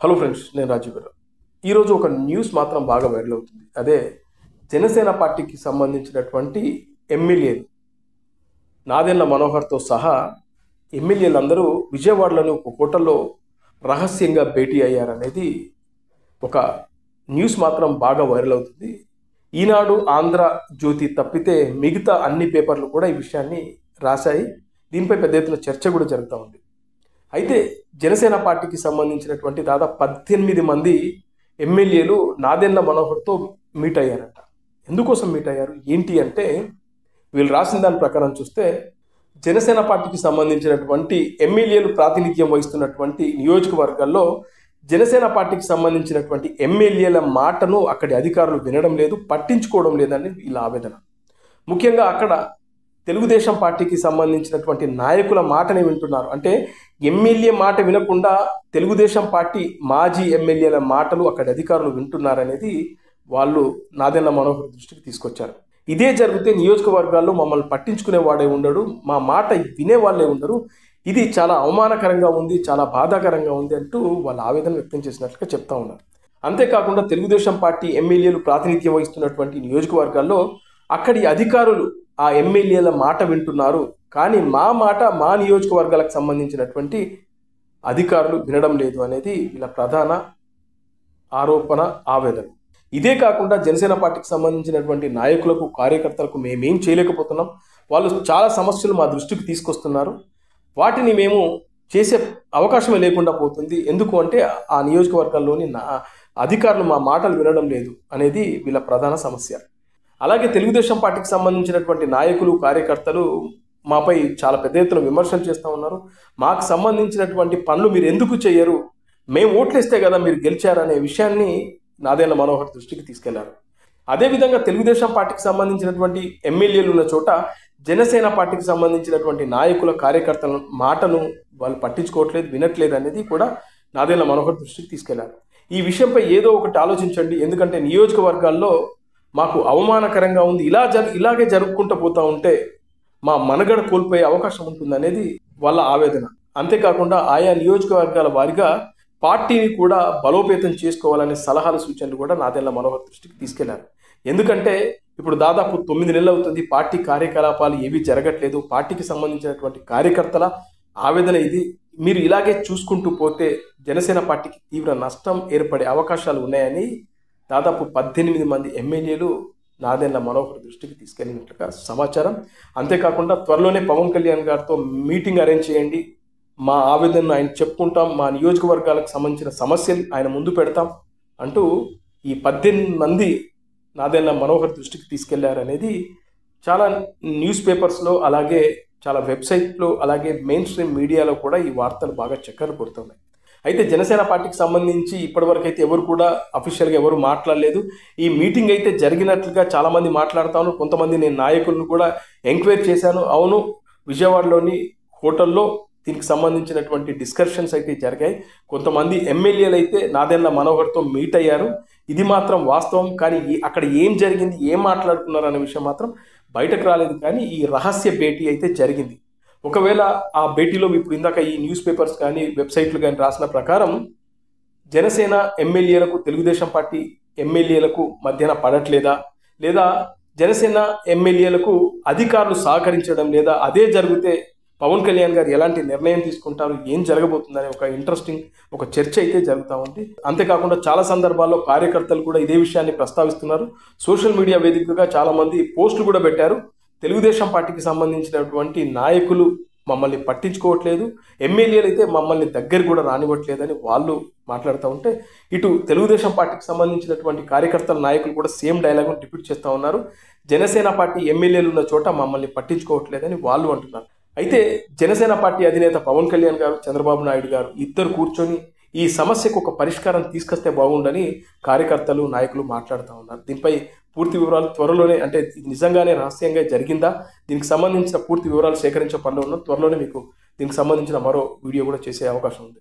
Hello friends, నేను రాజీవ్ గారు. ఈరోజు ఒక న్యూస్ మాత్రం బాగా వైరల్ అవుతుంది. అదే జనసేన పార్టీకి సంబంధించినటువంటి ఎమ్మెల్యేలు నాదెండ్ల మనోహర్తో సహా ఎమ్మెల్యేలందరూ విజయవాడలోని ఒక హోటల్లో రహస్యంగా భేటీ అయ్యారనేది ఒక న్యూస్ మాత్రం బాగా వైరల్ అవుతుంది. ఈనాడు, ఆంధ్ర జ్యోతి తప్పితే మిగతా అన్ని పేపర్లు కూడా ఈ విషయాన్ని రాశాయి. దీనిపై పెద్ద ఎత్తున చర్చ కూడా జరుగుతూ ఉంది. అయితే జనసేన పార్టీకి సంబంధించినటువంటి దాదాపు 18 మంది ఎమ్మెల్యేలు నాదెండ్ల మనోహర్తో మీట్ అయ్యారట. ఎందుకోసం మీట్ అయ్యారు ఏంటి అంటే, వీళ్ళు రాసిన దాని ప్రకారం చూస్తే జనసేన పార్టీకి సంబంధించినటువంటి ఎమ్మెల్యేలు ప్రాతినిధ్యం వహిస్తున్నటువంటి నియోజకవర్గాల్లో జనసేన పార్టీకి సంబంధించినటువంటి ఎమ్మెల్యేల మాటను అక్కడి అధికారులు వినడం లేదు, పట్టించుకోవడం లేదని వీళ్ళ ఆవేదన. ముఖ్యంగా అక్కడ తెలుగుదేశం పార్టీకి సంబంధించినటువంటి నాయకుల మాటనే వింటున్నారు. అంటే ఎమ్మెల్యే మాట వినకుండా తెలుగుదేశం పార్టీ మాజీ ఎమ్మెల్యేల మాటలు అక్కడి అధికారులు వింటున్నారనేది వాళ్ళు నాదెండ్ల మనోహర్ దృష్టికి తీసుకొచ్చారు. ఇదే జరిగితే నియోజకవర్గాల్లో మమ్మల్ని పట్టించుకునే వాడే ఉండడు, మా మాట వినేవాళ్ళే ఉండరు, ఇది చాలా అవమానకరంగా ఉంది, చాలా బాధాకరంగా ఉంది అంటూ వాళ్ళ ఆవేదన వ్యక్తం చేసినట్లుగా చెప్తా ఉన్నారు. అంతేకాకుండా తెలుగుదేశం పార్టీ ఎమ్మెల్యేలు ప్రాతినిధ్యం వహిస్తున్నటువంటి నియోజకవర్గాల్లో అక్కడి అధికారులు ఆ ఎమ్మెల్యేల మాట వింటున్నారు, కానీ మా మాట మా నియోజకవర్గాలకు సంబంధించినటువంటి అధికారులు వినడం లేదు అనేది వీళ్ళ ప్రధాన ఆరోపణ, ఆవేదన. ఇదే కాకుండా జనసేన పార్టీకి సంబంధించినటువంటి నాయకులకు, కార్యకర్తలకు మేమేం చేయలేకపోతున్నాం, వాళ్ళు చాలా సమస్యలు మా దృష్టికి తీసుకొస్తున్నారు, వాటిని మేము చేసే అవకాశమే లేకుండా పోతుంది. ఎందుకు అంటే ఆ నియోజకవర్గాల్లోని అధికారులు మా మాటలు వినడం లేదు అనేది వీళ్ళ ప్రధాన సమస్య. అలాగే తెలుగుదేశం పార్టీకి సంబంధించినటువంటి నాయకులు, కార్యకర్తలు మాపై చాలా పెద్ద ఎత్తున విమర్శలు చేస్తూ ఉన్నారు. మాకు సంబంధించినటువంటి పనులు మీరు ఎందుకు చేయరు, మేము ఓట్లేస్తే కదా మీరు గెలిచారనే విషయాన్ని నాదెండ్ల మనోహర్ దృష్టికి తీసుకెళ్లారు. అదేవిధంగా తెలుగుదేశం పార్టీకి సంబంధించినటువంటి ఎమ్మెల్యేలు ఉన్న చోట జనసేన పార్టీకి సంబంధించినటువంటి నాయకుల, కార్యకర్తల మాటను వాళ్ళు పట్టించుకోవట్లేదు, వినట్లేదు అనేది కూడా నాదెండ్ల మనోహర్ దృష్టికి తీసుకెళ్లారు. ఈ విషయంపై ఏదో ఒకటి ఆలోచించండి, ఎందుకంటే నియోజకవర్గాల్లో మాకు అవమానకరంగా ఉంది, ఇలాగే జరుపుకుంటూ పోతూ ఉంటే మా మనుగడ కోల్పోయే అవకాశం ఉంటుందనేది వాళ్ళ ఆవేదన. అంతేకాకుండా ఆయా నియోజకవర్గాల వారిగా పార్టీని కూడా బలోపేతం చేసుకోవాలనే సలహాలు, సూచనలు కూడా నాదెండ్ల మనోహర్ దృష్టికి తీసుకెళ్లారు. ఎందుకంటే ఇప్పుడు దాదాపు 9 నెలలు అవుతుంది, పార్టీ కార్యకలాపాలు ఏవి జరగట్లేదు, పార్టీకి సంబంధించినటువంటి కార్యకర్తల ఆవేదన ఇది. మీరు ఇలాగే చూసుకుంటూ పోతే జనసేన పార్టీకి తీవ్ర నష్టం ఏర్పడే అవకాశాలు ఉన్నాయని దాదాపు 18 మంది ఎమ్మెల్యేలు నాదెండ్ల మనోహర్ దృష్టికి తీసుకెళ్ళినట్లుగా సమాచారం. అంతేకాకుండా త్వరలోనే పవన్ కళ్యాణ్ గారితో మీటింగ్ అరేంజ్ చేయండి, మా ఆవేదనను ఆయన చెప్పుకుంటాం, మా నియోజకవర్గాలకు సంబంధించిన సమస్యలు ఆయన ముందు పెడతాం అంటూ ఈ 18 మంది నాదెండ్ల మనోహర్ దృష్టికి తీసుకెళ్లారనేది చాలా న్యూస్ పేపర్స్లో, అలాగే చాలా వెబ్సైట్లో, అలాగే మెయిన్ స్ట్రీమ్ మీడియాలో కూడా ఈ వార్తలు బాగా చక్కర్లు కొడుతున్నాయి. అయితే జనసేన పార్టీకి సంబంధించి ఇప్పటివరకు అయితే ఎవరు కూడా అఫీషియల్గా ఎవరు మాట్లాడలేదు. ఈ మీటింగ్ అయితే జరిగినట్లుగా చాలామంది మాట్లాడుతాను. కొంతమంది నేను నాయకులను కూడా ఎంక్వైరీ చేశాను. అవును, విజయవాడలోని హోటల్లో దీనికి సంబంధించినటువంటి డిస్కషన్స్ అయితే జరిగాయి. కొంతమంది ఎమ్మెల్యేలు అయితే నాదెండ్ల మనోహర్తో మీట్ అయ్యారు, ఇది మాత్రం వాస్తవం. కానీ అక్కడ ఏం జరిగింది, ఏం మాట్లాడుకున్నారు అనే విషయం మాత్రం బయటకు రాలేదు. కానీ ఈ రహస్య భేటీ అయితే జరిగింది. ఒకవేళ ఆ భేటీలో ఇప్పుడు ఇందాక ఈ న్యూస్ పేపర్స్ కానీ, వెబ్సైట్లు కానీ రాసిన ప్రకారం జనసేన ఎమ్మెల్యేలకు, తెలుగుదేశం పార్టీ ఎమ్మెల్యేలకు మధ్యన పడట్లేదా, లేదా జనసేన ఎమ్మెల్యేలకు అధికారులు సహకరించడం లేదా, అదే జరిగితే పవన్ కళ్యాణ్ గారు ఎలాంటి నిర్ణయం తీసుకుంటారు, ఏం జరగబోతుందనే ఒక ఇంట్రెస్టింగ్ ఒక చర్చ అయితే జరుగుతూ ఉంది. అంతేకాకుండా చాలా సందర్భాల్లో కార్యకర్తలు కూడా ఇదే విషయాన్ని ప్రస్తావిస్తున్నారు. సోషల్ మీడియా వేదికగా చాలామంది పోస్టులు కూడా పెట్టారు. తెలుగుదేశం పార్టీకి సంబంధించినటువంటి నాయకులు మమ్మల్ని పట్టించుకోవట్లేదు, ఎమ్మెల్యేలు అయితే మమ్మల్ని దగ్గర కూడా రానివ్వట్లేదని వాళ్ళు మాట్లాడుతూ ఉంటే, ఇటు తెలుగుదేశం పార్టీకి సంబంధించినటువంటి కార్యకర్తల నాయకులు కూడా సేమ్ డైలాగ్ను రిపీట్ చేస్తూ ఉన్నారు. జనసేన పార్టీ ఎమ్మెల్యేలు ఉన్న చోట మమ్మల్ని పట్టించుకోవట్లేదని వాళ్ళు అంటున్నారు. అయితే జనసేన పార్టీ అధినేత పవన్ కళ్యాణ్ గారు, చంద్రబాబు నాయుడు గారు ఇద్దరు కూర్చొని ఈ సమస్యకు ఒక పరిష్కారం తీసుకొస్తే బాగుండని కార్యకర్తలు, నాయకులు మాట్లాడుతూ ఉన్నారు. దీనిపై పూర్తి వివరాలు త్వరలోనే, అంటే నిజంగానే రహస్యంగా జరిగిందా, దీనికి సంబంధించిన పూర్తి వివరాలు సేకరించే పనిలో ఉన్నాం. త్వరలోనే మీకు దీనికి సంబంధించిన మరో వీడియో కూడా చేసే అవకాశం ఉంది.